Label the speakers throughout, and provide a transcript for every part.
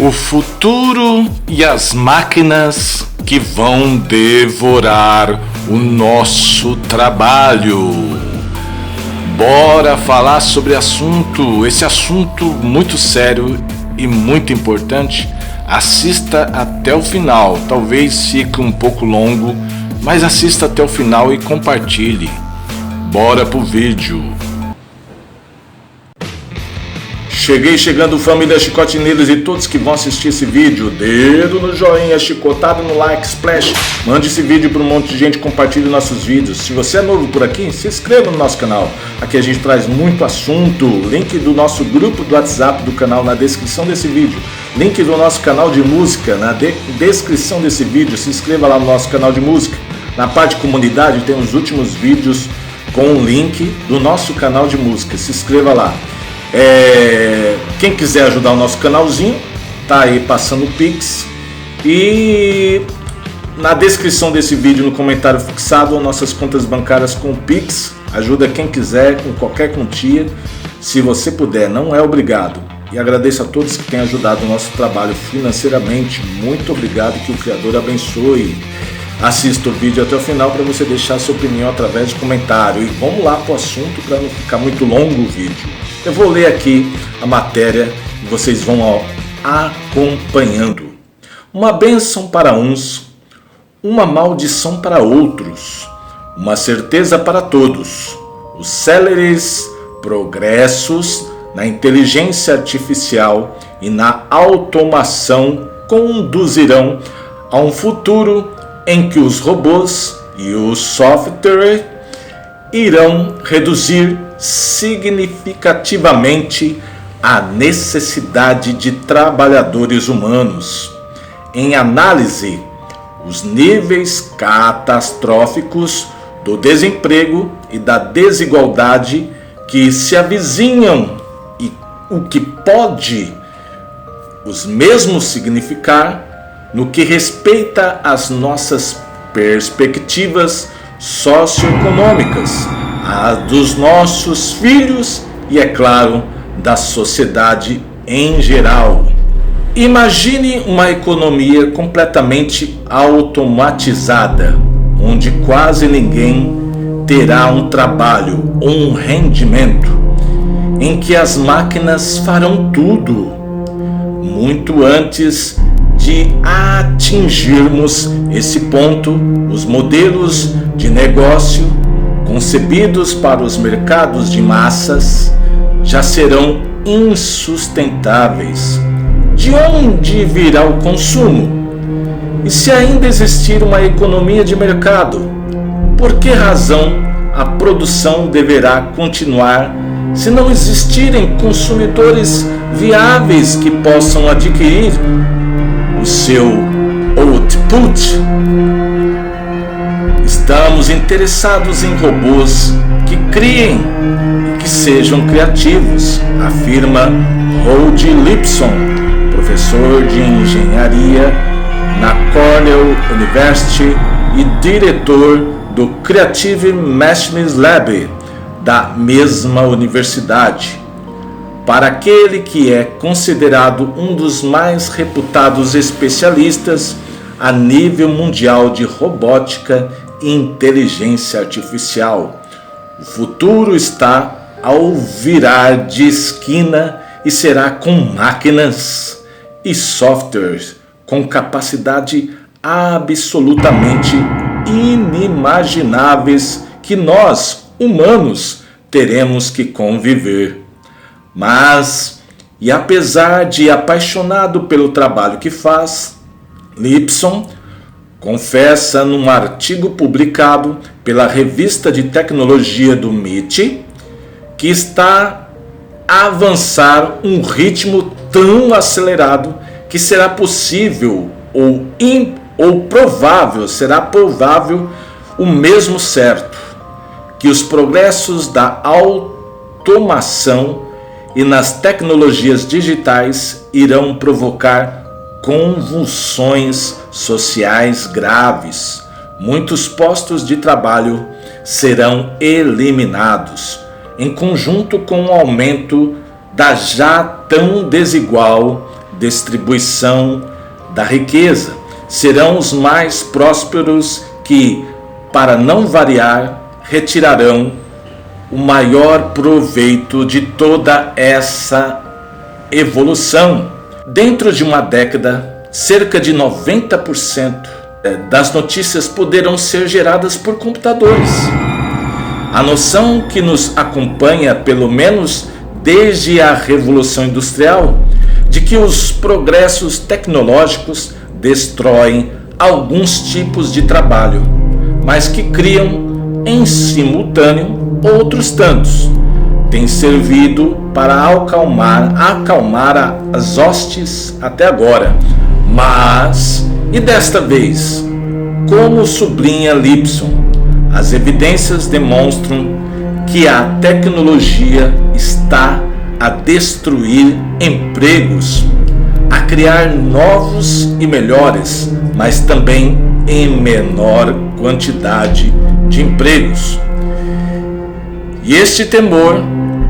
Speaker 1: O futuro e as máquinas que vão devorar o nosso trabalho. Bora falar sobre esse assunto muito sério e muito importante. Assista até o final, talvez fique um pouco longo, mas assista até o final e compartilhe. Bora pro vídeo. Chegando, família Chicotineiros e todos que vão assistir esse vídeo. Dedo no joinha, chicotado no like, splash. Mande esse vídeo para um monte de gente, compartilhe nossos vídeos. Se você é novo por aqui, se inscreva no nosso canal. Aqui a gente traz muito assunto. Link do nosso grupo do WhatsApp do canal na descrição desse vídeo. Link do nosso canal de música na descrição desse vídeo. Se inscreva lá no nosso canal de música. Na parte de comunidade tem os últimos vídeos com o link do nosso canal de música. Se inscreva lá. Quem quiser ajudar o nosso canalzinho, tá aí passando o Pix. E na descrição desse vídeo, no comentário fixado, nossas contas bancárias com o Pix. Ajuda quem quiser, com qualquer quantia. Se você puder, não é obrigado. E agradeço a todos que têm ajudado o nosso trabalho financeiramente. Muito obrigado, que o Criador abençoe. Assista o vídeo até o final para você deixar sua opinião através de comentário. E vamos lá para o assunto para não ficar muito longo o vídeo. Eu vou ler aqui a matéria e vocês vão acompanhando. Uma bênção para uns, uma maldição para outros, uma certeza para todos. Os céleres progressos na inteligência artificial e na automação conduzirão a um futuro em que os robôs e o software irão reduzir significativamente a necessidade de trabalhadores humanos. Em análise, os níveis catastróficos do desemprego e da desigualdade que se avizinham e o que pode os mesmos significar no que respeita às nossas perspectivas socioeconômicas, a dos nossos filhos e, é claro, da sociedade em geral. Imagine uma economia completamente automatizada, onde quase ninguém terá um trabalho ou um rendimento, em que as máquinas farão tudo. Muito antes de atingirmos esse ponto, os modelos de negócio concebidos para os mercados de massas já serão insustentáveis. De onde virá o consumo? E se ainda existir uma economia de mercado, por que razão a produção deverá continuar se não existirem consumidores viáveis que possam adquirir o seu output? Estamos interessados em robôs que criem e que sejam criativos, afirma Rod Lipson, professor de engenharia na Cornell University e diretor do Creative Machines Lab da mesma universidade. Para aquele que é considerado um dos mais reputados especialistas a nível mundial de robótica e inteligência artificial, o futuro está ao virar de esquina e será com máquinas e softwares com capacidade absolutamente inimagináveis que nós, humanos, teremos que conviver. Mas, e apesar de apaixonado pelo trabalho que faz, Lipson confessa num artigo publicado pela revista de tecnologia do MIT que está a avançar um ritmo tão acelerado que será possível será provável o mesmo certo, que os progressos da automação e nas tecnologias digitais irão provocar convulsões sociais graves. Muitos postos de trabalho serão eliminados, em conjunto com o aumento da já tão desigual distribuição da riqueza. Serão os mais prósperos que, para não variar, retirarão o maior proveito de toda essa evolução. Dentro de uma década, cerca de 90% das notícias poderão ser geradas por computadores. A noção que nos acompanha, pelo menos desde a Revolução Industrial, de que os progressos tecnológicos destroem alguns tipos de trabalho, mas que criam em simultâneo outros tantos, tem servido para acalmar as hostes até agora. Mas, e desta vez, como sublinha Lipson, as evidências demonstram que a tecnologia está a destruir empregos, a criar novos e melhores, mas também em menor quantidade de empregos. E este temor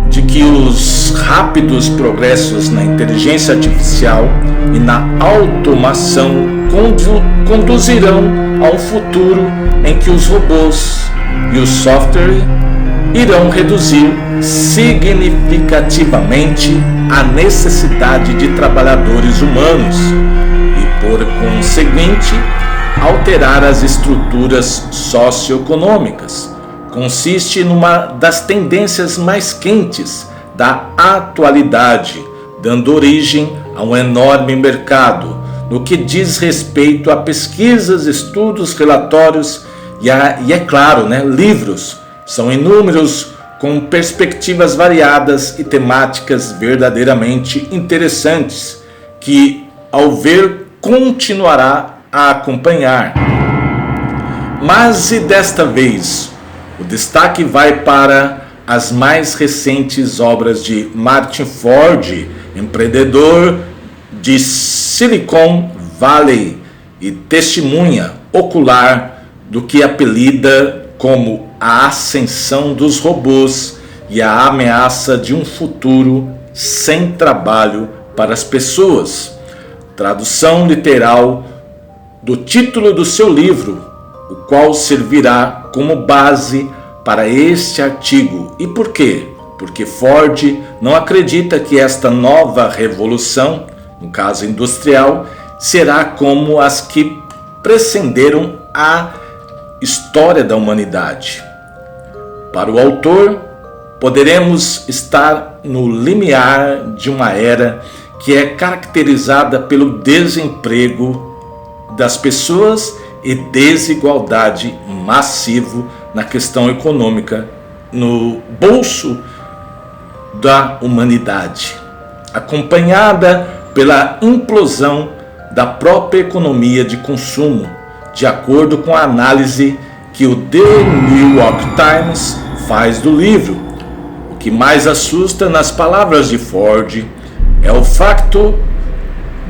Speaker 1: de que os rápidos progressos na inteligência artificial e na automação conduzirão a um futuro em que os robôs e o software irão reduzir significativamente a necessidade de trabalhadores humanos e, por conseguinte, alterar as estruturas socioeconômicas. Consiste numa das tendências mais quentes da atualidade, dando origem a um enorme mercado no que diz respeito a pesquisas, estudos, relatórios e é claro, livros. São inúmeros, com perspectivas variadas e temáticas verdadeiramente interessantes, que, ao ver, continuará a acompanhar. Mas e desta vez? O destaque vai para as mais recentes obras de Martin Ford, empreendedor de Silicon Valley e testemunha ocular do que apelida como a ascensão dos robôs e a ameaça de um futuro sem trabalho para as pessoas. Tradução literal do título do seu livro, o qual servirá como base para este artigo. E por quê? Porque Ford não acredita que esta nova revolução, no caso industrial, será como as que precederam a história da humanidade. Para o autor, poderemos estar no limiar de uma era que é caracterizada pelo desemprego das pessoas e desigualdade massivo na questão econômica no bolso da humanidade, acompanhada pela implosão da própria economia de consumo, de acordo com a análise que o The New York Times faz do livro. O que mais assusta, nas palavras de Ford, é o facto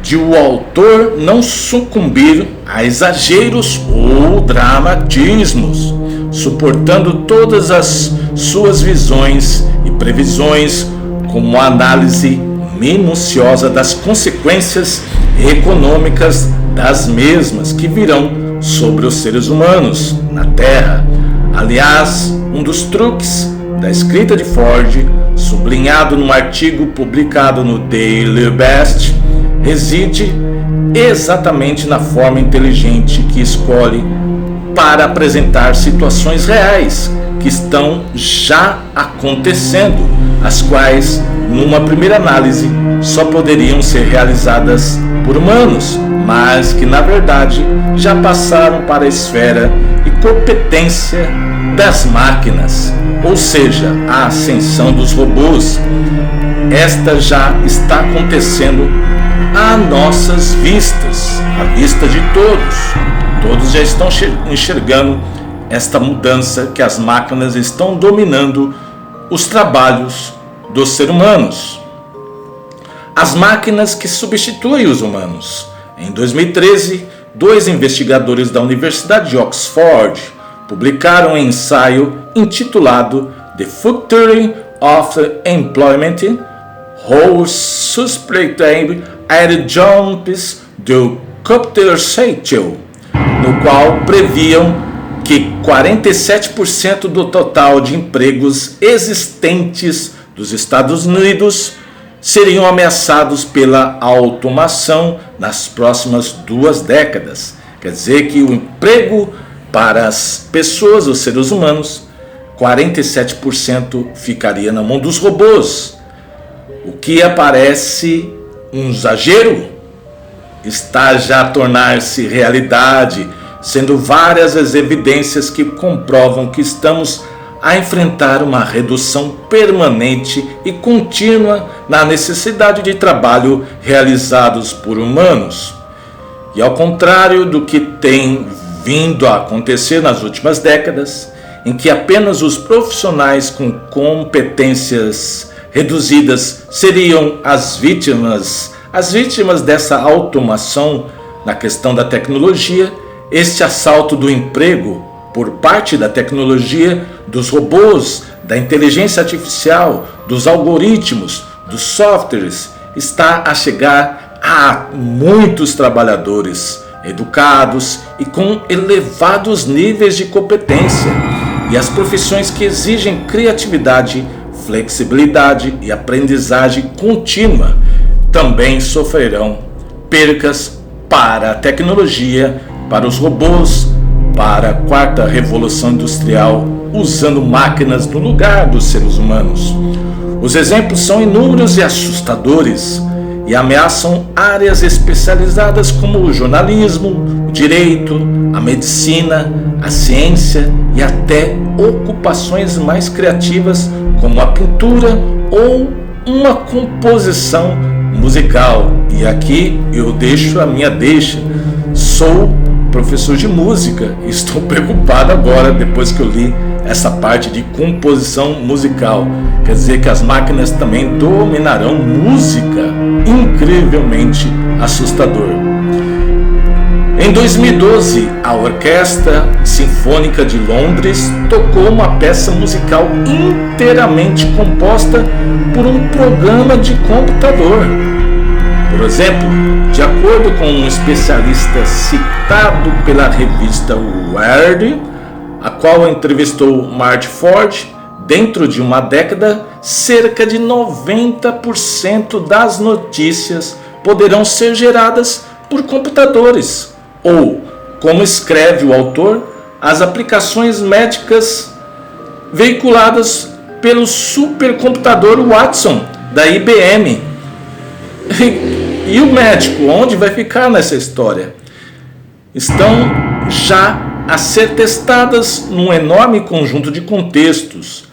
Speaker 1: de o autor não sucumbir a exageros ou dramatismos, suportando todas as suas visões e previsões com uma análise minuciosa das consequências econômicas das mesmas que virão sobre os seres humanos na Terra. Aliás, um dos truques da escrita de Ford, sublinhado num artigo publicado no Daily Beast, reside exatamente na forma inteligente que escolhe para apresentar situações reais que estão já acontecendo, as quais, numa primeira análise, só poderiam ser realizadas por humanos, mas que na verdade já passaram para a esfera e competência das máquinas, ou seja, a ascensão dos robôs. Esta já está acontecendo a nossas vistas, à vista de todos. Todos já estão enxergando esta mudança, que as máquinas estão dominando os trabalhos dos seres humanos. As máquinas que substituem os humanos. Em 2013, 2 investigadores da Universidade de Oxford publicaram um ensaio intitulado The Future of Employment: How Suspected Eric Jones do Computer Science, no qual previam que 47% do total de empregos existentes dos Estados Unidos seriam ameaçados pela automação nas próximas 2 décadas. Quer dizer que o emprego para as pessoas, os seres humanos, 47% ficaria na mão dos robôs. O que aparece um exagero está já a tornar-se realidade, sendo várias as evidências que comprovam que estamos a enfrentar uma redução permanente e contínua na necessidade de trabalho realizados por humanos. E ao contrário do que tem vindo a acontecer nas últimas décadas, em que apenas os profissionais com competências reduzidas seriam as vítimas dessa automação na questão da tecnologia, este assalto do emprego por parte da tecnologia, dos robôs, da inteligência artificial, dos algoritmos, dos softwares, está a chegar a muitos trabalhadores educados e com elevados níveis de competência. E as profissões que exigem criatividade, flexibilidade e aprendizagem contínua também sofrerão percas para a tecnologia, para os robôs, para a 4ª revolução industrial, usando máquinas no lugar dos seres humanos. Os exemplos são inúmeros e assustadores e ameaçam áreas especializadas como o jornalismo, o direito, a medicina, a ciência e até ocupações mais criativas como a pintura ou uma composição musical. E aqui eu deixo a minha deixa. Sou professor de música e estou preocupado agora depois que eu li essa parte de composição musical. Quer dizer que as máquinas também dominarão música. Incrivelmente assustador. Em 2012, a Orquestra Sinfônica de Londres tocou uma peça musical inteiramente composta por um programa de computador. Por exemplo, de acordo com um especialista citado pela revista Wired, a qual entrevistou Marty Ford, dentro de uma década, cerca de 90% das notícias poderão ser geradas por computadores, ou, como escreve o autor, as aplicações médicas veiculadas pelo supercomputador Watson da IBM. E o médico, onde vai ficar nessa história? Estão já a ser testadas num enorme conjunto de contextos.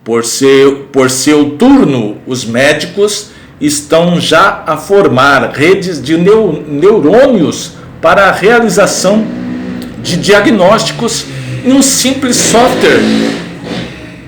Speaker 1: Por seu turno, os médicos estão já a formar redes de neurônios para a realização de diagnósticos em um simples software.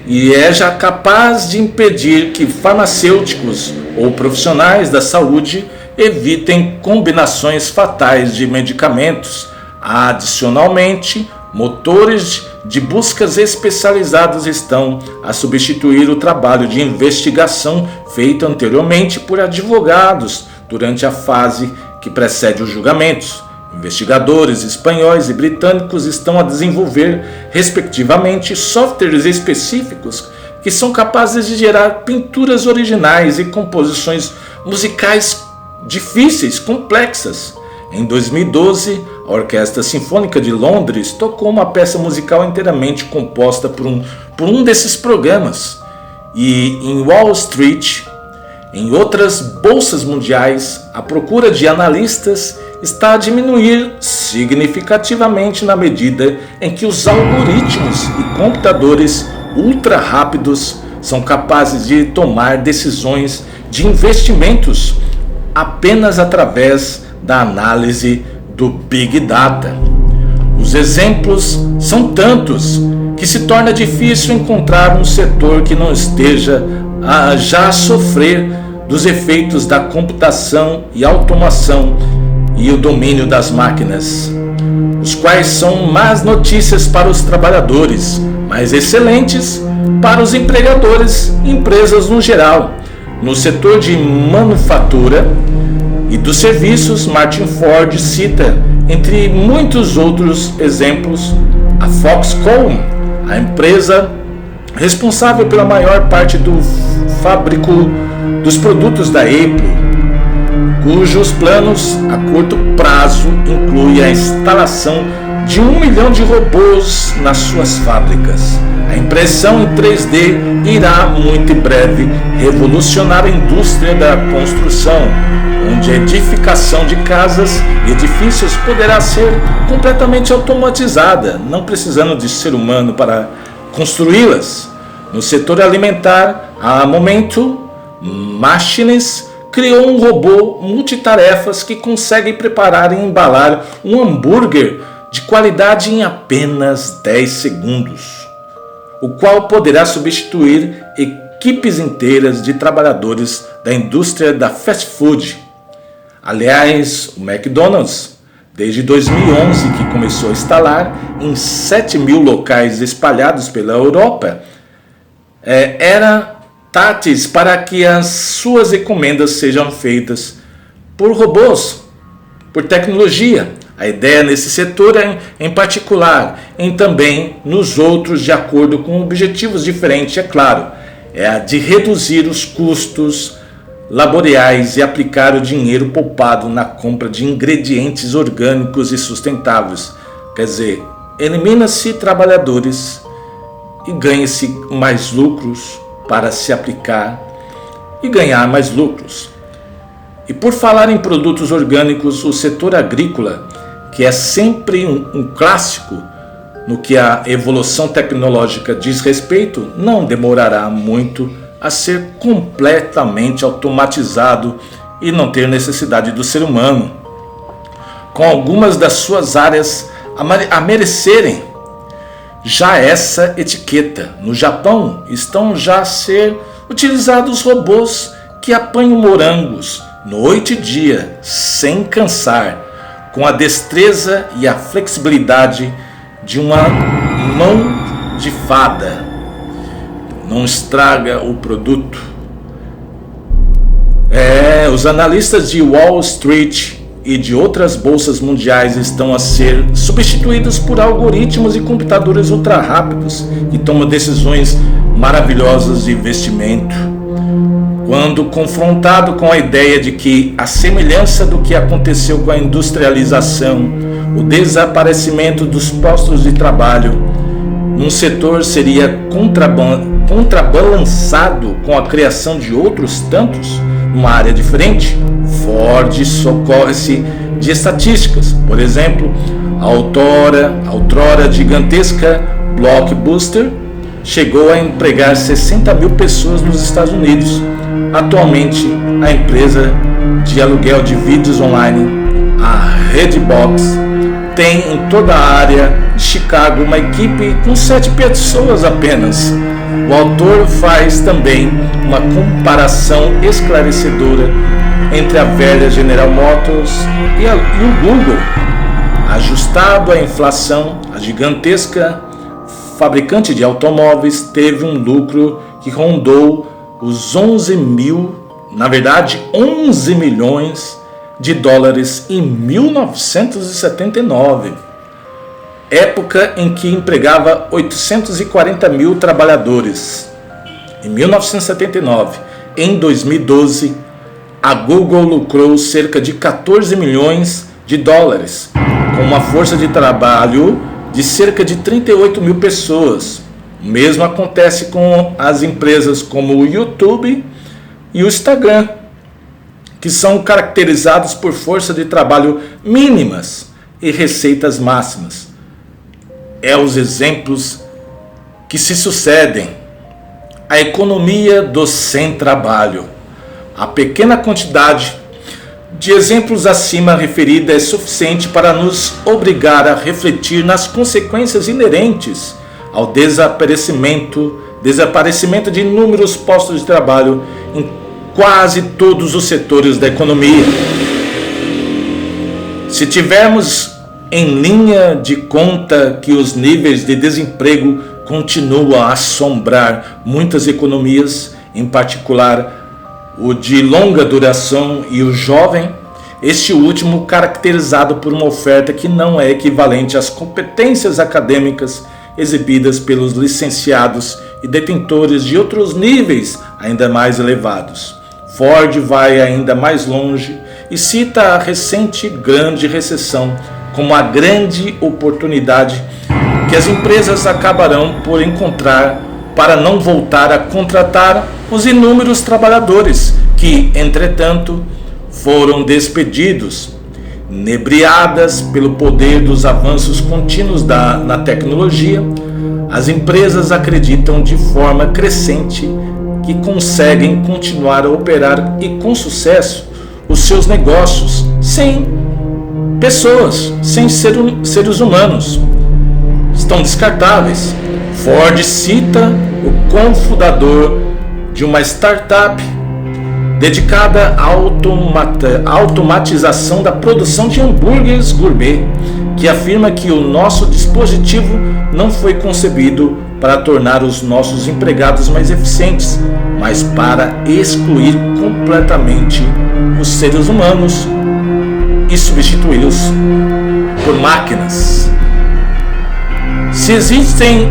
Speaker 1: E é já capaz de impedir que farmacêuticos ou profissionais da saúde evitem combinações fatais de medicamentos. Adicionalmente, motores de buscas especializados estão a substituir o trabalho de investigação feito anteriormente por advogados durante a fase que precede os julgamentos. Investigadores espanhóis e britânicos estão a desenvolver, respectivamente, softwares específicos que são capazes de gerar pinturas originais e composições musicais difíceis, complexas. Em 2012, a Orquestra Sinfônica de Londres tocou uma peça musical inteiramente composta por um desses programas. E em Wall Street, em outras bolsas mundiais, a procura de analistas está a diminuir significativamente na medida em que os algoritmos e computadores ultra rápidos são capazes de tomar decisões de investimentos apenas através da análise do Big Data. Os exemplos são tantos que se torna difícil encontrar um setor que não esteja a já sofrer dos efeitos da computação e automação e o domínio das máquinas, os quais são más notícias para os trabalhadores, mas excelentes para os empregadores e empresas no geral. No setor de manufatura E dos serviços, Martin Ford cita, entre muitos outros exemplos, a Foxconn, a empresa responsável pela maior parte do fábrico dos produtos da Apple, cujos planos a curto prazo incluem a instalação de 1 milhão de robôs nas suas fábricas. A impressão em 3D irá muito em breve revolucionar a indústria da construção, onde a edificação de casas e edifícios poderá ser completamente automatizada, não precisando de ser humano para construí-las. No setor alimentar, a Momento Machines criou um robô multitarefas que consegue preparar e embalar um hambúrguer de qualidade em apenas 10 segundos, o qual poderá substituir equipes inteiras de trabalhadores da indústria da fast food. Aliás, o McDonald's, desde 2011 que começou a instalar em 7.000 locais espalhados pela Europa, era táteis para que as suas encomendas sejam feitas por robôs, por tecnologia. A ideia nesse setor em particular, e também nos outros de acordo com objetivos diferentes, é claro, é a de reduzir os custos laborais e aplicar o dinheiro poupado na compra de ingredientes orgânicos e sustentáveis. Quer dizer, elimina-se trabalhadores e ganha-se mais lucros para se aplicar e ganhar mais lucros. E por falar em produtos orgânicos, o setor agrícola, que é sempre um clássico no que a evolução tecnológica diz respeito, não demorará muito a ser completamente automatizado e não ter necessidade do ser humano, com algumas das suas áreas a merecerem já essa etiqueta. No Japão estão já a ser utilizados robôs que apanham morangos noite e dia sem cansar, com a destreza e a flexibilidade de uma mão de fada. Não estraga o produto. Os analistas de Wall Street e de outras bolsas mundiais estão a ser substituídos por algoritmos e computadores ultra rápidos que tomam decisões maravilhosas de investimento. Quando confrontado com a ideia de que a semelhança do que aconteceu com a industrialização, o desaparecimento dos postos de trabalho num setor seria contrabalançado com a criação de outros tantos numa área diferente, Ford socorre-se de estatísticas. Por exemplo, a outrora gigantesca Blockbuster chegou a empregar 60.000 pessoas nos Estados Unidos. Atualmente, a empresa de aluguel de vídeos online, a Redbox, tem em toda a área de Chicago uma equipe com 7 pessoas apenas. O autor faz também uma comparação esclarecedora entre a velha General Motors e o Google. Ajustado à inflação, a gigantesca fabricante de automóveis teve um lucro que rondou os 11 milhões de dólares em 1979, época em que empregava 840.000 trabalhadores. Em 1979, em 2012, a Google lucrou cerca de 14 milhões de dólares, com uma força de trabalho de cerca de 38.000 pessoas. O mesmo acontece com as empresas como o YouTube e o Instagram, que são caracterizados por força de trabalho mínimas e receitas máximas. Os exemplos que se sucedem. A economia do sem trabalho. A pequena quantidade de exemplos acima referida é suficiente para nos obrigar a refletir nas consequências inerentes ao desaparecimento de inúmeros postos de trabalho em quase todos os setores da economia. Se tivermos em linha de conta que os níveis de desemprego continuam a assombrar muitas economias, em particular o de longa duração e o jovem, este último caracterizado por uma oferta que não é equivalente às competências acadêmicas exibidas pelos licenciados e detentores de outros níveis ainda mais elevados. Ford vai ainda mais longe e cita a recente grande recessão como a grande oportunidade que as empresas acabarão por encontrar para não voltar a contratar os inúmeros trabalhadores que, entretanto, foram despedidos. Inebriadas pelo poder dos avanços contínuos na tecnologia, as empresas acreditam de forma crescente que conseguem continuar a operar e com sucesso os seus negócios sem pessoas, sem seres humanos. Estão descartáveis. Ford cita o cofundador de uma startup dedicada à automatização da produção de hambúrgueres gourmet, que afirma que o nosso dispositivo não foi concebido para tornar os nossos empregados mais eficientes, mas para excluir completamente os seres humanos e substituí-los por máquinas. Se existem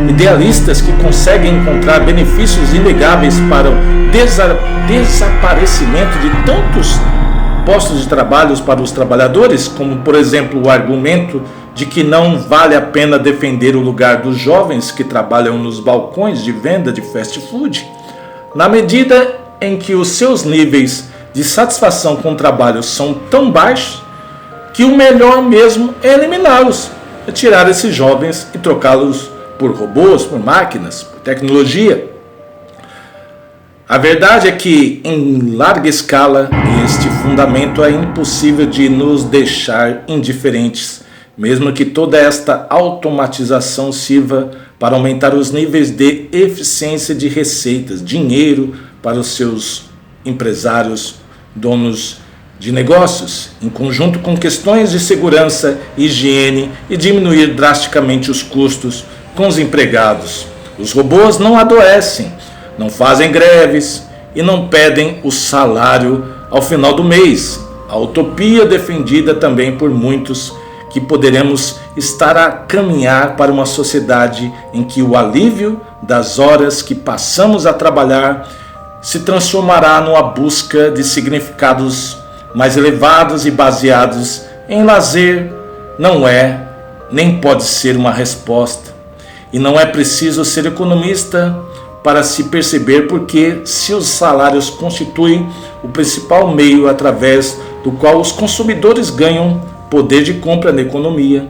Speaker 1: idealistas que conseguem encontrar benefícios inegáveis para o desaparecimento de tantos postos de trabalho para os trabalhadores, como por exemplo o argumento de que não vale a pena defender o lugar dos jovens que trabalham nos balcões de venda de fast food, na medida em que os seus níveis de satisfação com o trabalho são tão baixos que o melhor mesmo é eliminá-los, é tirar esses jovens e trocá-los por robôs, por máquinas, por tecnologia. A verdade é que, em larga escala, este fundamento é impossível de nos deixar indiferentes, mesmo que toda esta automatização sirva para aumentar os níveis de eficiência de receitas, dinheiro para os seus empresários, donos de negócios, em conjunto com questões de segurança, higiene e diminuir drasticamente os custos com os empregados. Os robôs não adoecem, não fazem greves e não pedem o salário ao final do mês. A utopia defendida também por muitos que poderemos estar a caminhar para uma sociedade em que o alívio das horas que passamos a trabalhar se transformará numa busca de significados mais elevados e baseados em lazer, não é, nem pode ser uma resposta. E não é preciso ser economista para se perceber porque se os salários constituem o principal meio através do qual os consumidores ganham poder de compra na economia,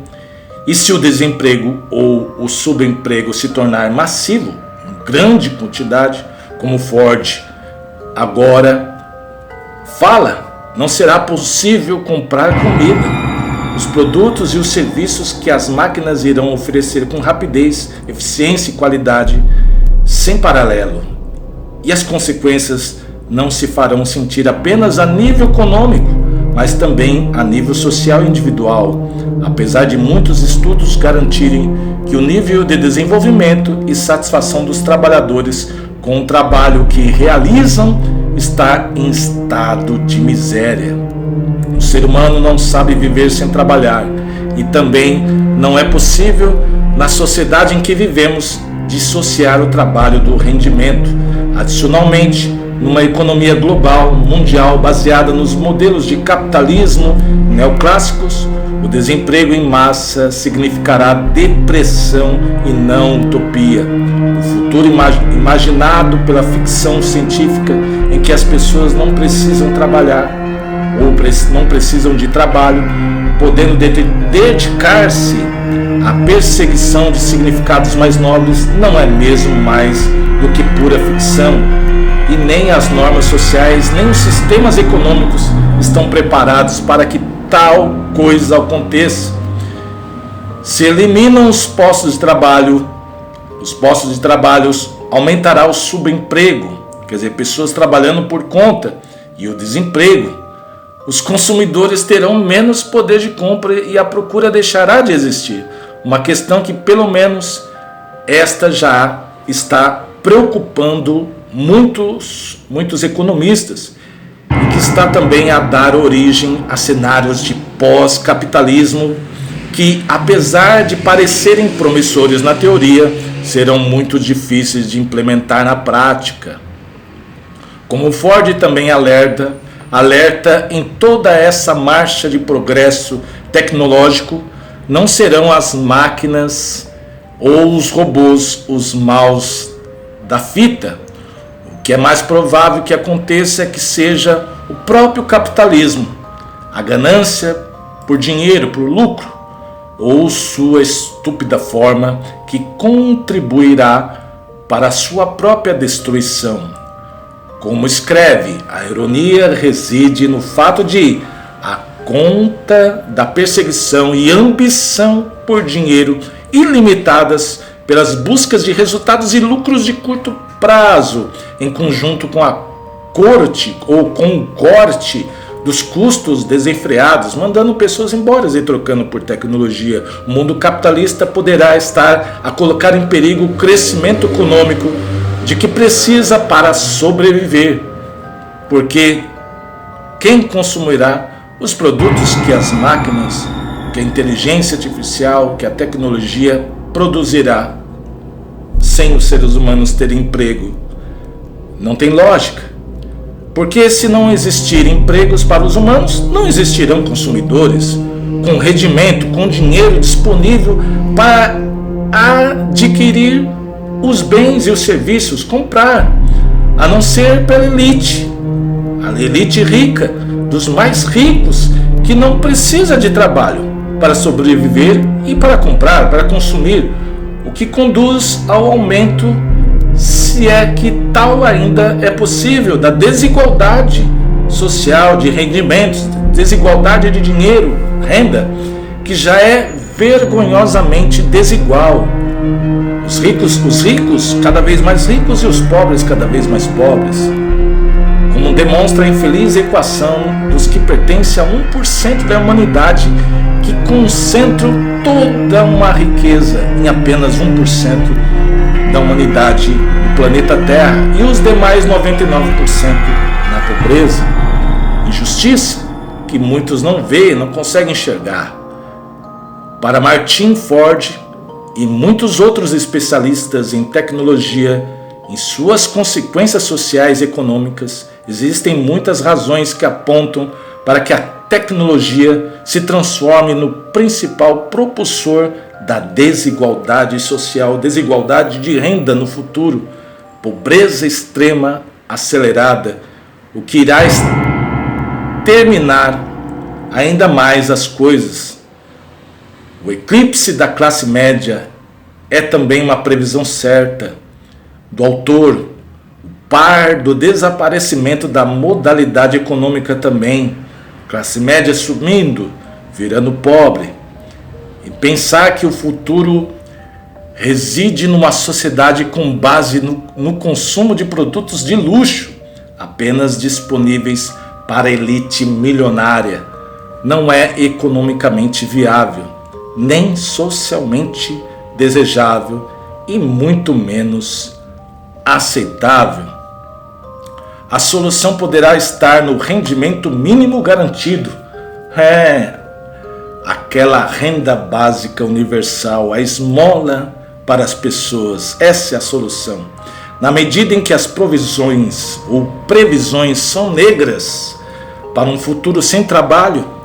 Speaker 1: e se o desemprego ou o subemprego se tornar massivo, em grande quantidade, como Ford agora fala, não será possível comprar comida. Os produtos e os serviços que as máquinas irão oferecer com rapidez, eficiência e qualidade sem paralelo. E as consequências não se farão sentir apenas a nível econômico, mas também a nível social e individual, apesar de muitos estudos garantirem que o nível de desenvolvimento e satisfação dos trabalhadores com o trabalho que realizam está em estado de miséria. O ser humano não sabe viver sem trabalhar e também não é possível, na sociedade em que vivemos, dissociar o trabalho do rendimento. Adicionalmente, numa economia global, mundial, baseada nos modelos de capitalismo neoclássicos, o desemprego em massa significará depressão e não utopia. O futuro imaginado pela ficção científica em que as pessoas não precisam trabalhar ou não precisam de trabalho, podendo dedicar-se à perseguição de significados mais nobres, não é mesmo mais do que pura ficção. E nem as normas sociais, nem os sistemas econômicos estão preparados para que tal coisa aconteça. Se eliminam os postos de trabalho, aumentará o subemprego, quer dizer, pessoas trabalhando por conta, e o desemprego. Os consumidores terão menos poder de compra e a procura deixará de existir. Uma questão que, pelo menos, esta já está preocupando muitos economistas, e que está também a dar origem a cenários de pós-capitalismo que, apesar de parecerem promissores na teoria, serão muito difíceis de implementar na prática. Como Ford também alerta em toda essa marcha de progresso tecnológico, não serão as máquinas ou os robôs os maus da fita. O que é mais provável que aconteça é que seja o próprio capitalismo, a ganância por dinheiro, por lucro, ou sua estúpida forma que contribuirá para a sua própria destruição. Como escreve, a ironia reside no fato de, a conta da perseguição e ambição por dinheiro ilimitadas pelas buscas de resultados e lucros de curto prazo, em conjunto com a corte ou com o corte dos custos desenfreados, mandando pessoas embora e trocando por tecnologia. O mundo capitalista poderá estar a colocar em perigo o crescimento econômico de que precisa para sobreviver, porque quem consumirá os produtos que as máquinas, que a inteligência artificial, que a tecnologia produzirá sem os seres humanos terem emprego? Não tem lógica. Porque se não existirem empregos para os humanos, não existirão consumidores com rendimento, com dinheiro disponível para adquirir os bens e os serviços, comprar, a não ser pela elite, a elite rica, dos mais ricos, que não precisa de trabalho para sobreviver e para comprar, para consumir, o que conduz ao aumento, se é que tal ainda é possível, da desigualdade social de rendimentos, desigualdade de dinheiro, renda, que já é vergonhosamente desigual. Os ricos cada vez mais ricos e os pobres cada vez mais pobres, como demonstra a infeliz equação dos que pertencem a 1% da humanidade, que concentram toda uma riqueza em apenas 1% da humanidade do planeta Terra e os demais 99% na pobreza. Injustiça que muitos não veem, não conseguem enxergar. Para Martin Ford e muitos outros especialistas em tecnologia, em suas consequências sociais e econômicas, existem muitas razões que apontam para que a tecnologia se transforme no principal propulsor da desigualdade social, desigualdade de renda no futuro, pobreza extrema acelerada, o que irá terminar ainda mais as coisas. O eclipse da classe média é também uma previsão certa do autor, o par do desaparecimento da modalidade econômica também, classe média sumindo, virando pobre. E pensar que o futuro reside numa sociedade com base no consumo de produtos de luxo, apenas disponíveis para a elite milionária, não é economicamente viável, nem socialmente desejável e muito menos aceitável. A solução poderá estar no rendimento mínimo garantido. Aquela renda básica universal, a esmola para as pessoas. Essa é a solução. Na medida em que as provisões ou previsões são negras para um futuro sem trabalho,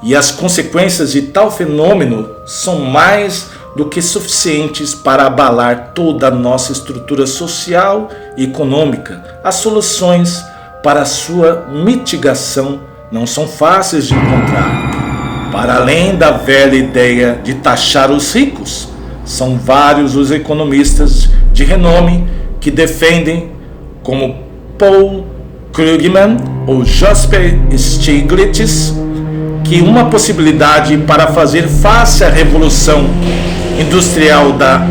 Speaker 1: e as consequências de tal fenômeno são mais do que suficientes para abalar toda a nossa estrutura social e econômica, as soluções para a sua mitigação não são fáceis de encontrar. Para além da velha ideia de taxar os ricos, são vários os economistas de renome que defendem, como Paul Krugman ou Jasper Stiglitz, que uma possibilidade para fazer face à revolução industrial da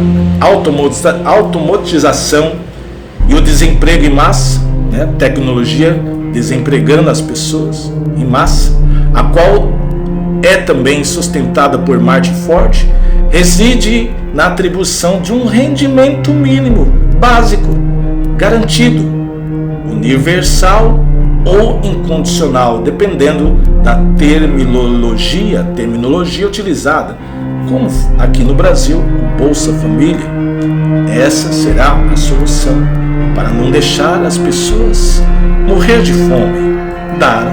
Speaker 1: automatização e o desemprego em massa, tecnologia desempregando as pessoas em massa, a qual é também sustentada por Martin Ford, reside na atribuição de um rendimento mínimo básico garantido, universal ou incondicional, dependendo da terminologia utilizada, como aqui no Brasil, Bolsa Família. Essa será a solução para não deixar as pessoas morrer de fome, dar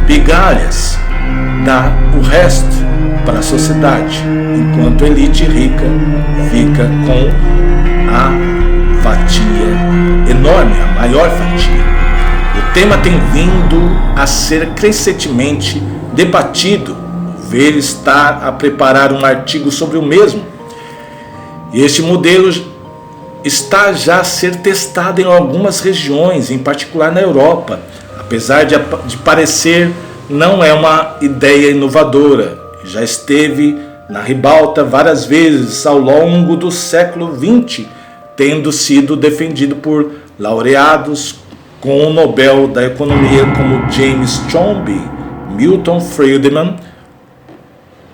Speaker 1: migalhas, dar o resto para a sociedade, enquanto a elite rica fica com a fatia enorme, a maior fatia. O tema tem vindo a ser crescentemente debatido. O Ver está a preparar um artigo sobre o mesmo. E este modelo está já a ser testado em algumas regiões, em particular na Europa. Apesar de parecer, não é uma ideia inovadora. Já esteve na ribalta várias vezes ao longo do século XX, tendo sido defendido por laureados com o Nobel da Economia como James Chomsky, Milton Friedman,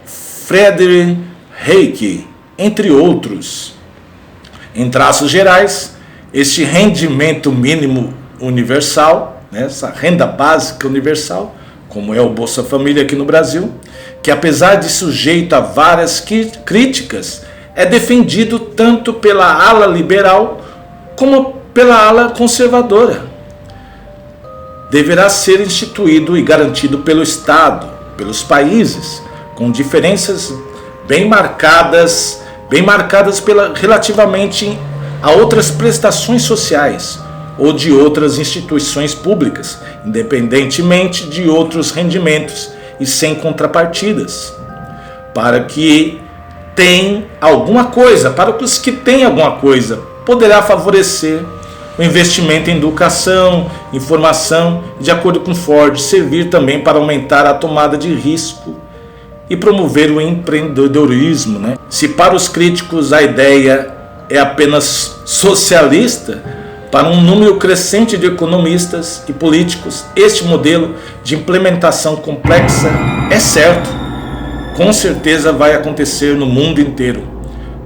Speaker 1: Friedrich Hayek, entre outros. Em traços gerais, este rendimento mínimo universal, essa renda básica universal, como é o Bolsa Família aqui no Brasil, que apesar de sujeito a várias críticas, é defendido tanto pela ala liberal como pela ala conservadora. Deverá ser instituído e garantido pelo Estado, pelos países, com diferenças bem marcadas relativamente a outras prestações sociais ou de outras instituições públicas, independentemente de outros rendimentos e sem contrapartidas, para que tem alguma coisa, para os que têm alguma coisa, poderá favorecer o investimento em educação, informação, de acordo com Ford, servir também para aumentar a tomada de risco e promover o empreendedorismo. Se para os críticos a ideia é apenas socialista, para um número crescente de economistas e políticos, este modelo de implementação complexa é certo. Com certeza vai acontecer no mundo inteiro.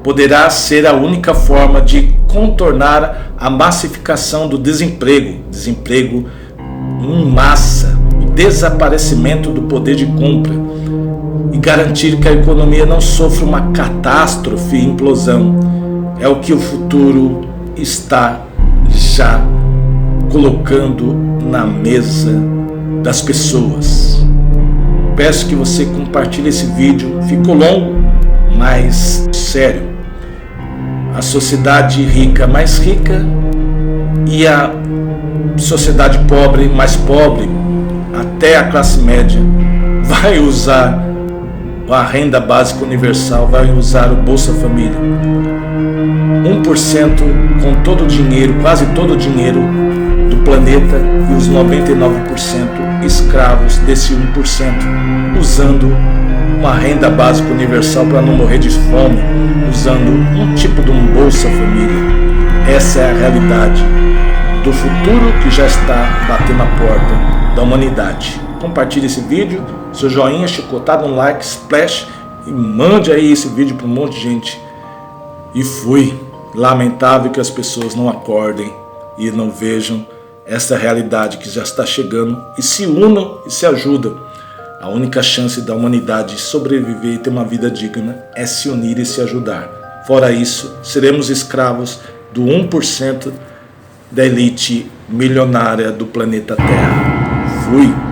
Speaker 1: Poderá ser a única forma de contornar a massificação do desemprego em massa, o desaparecimento do poder de compra e garantir que a economia não sofra uma catástrofe e implosão. É o que o futuro está já colocando na mesa das pessoas. Peço que você compartilhe esse vídeo. Ficou longo, mas sério. A sociedade rica mais rica e a sociedade pobre mais pobre, até a classe média, vai usar a renda básica universal, vai usar o Bolsa Família. 1% com todo o dinheiro, quase todo o dinheiro do planeta, e os 99% escravos desse 1%, usando uma renda básica universal para não morrer de fome, usando um tipo de um Bolsa Família. Essa é a realidade do futuro que já está batendo a porta da humanidade. Compartilhe esse vídeo, seu joinha, chicotado, um like, splash, e mande aí esse vídeo para um monte de gente. E fui. Lamentável que as pessoas não acordem e não vejam essa realidade que já está chegando e se unam e se ajudam. A única chance da humanidade sobreviver e ter uma vida digna é se unir e se ajudar. Fora isso, seremos escravos do 1% da elite milionária do planeta Terra. Fui!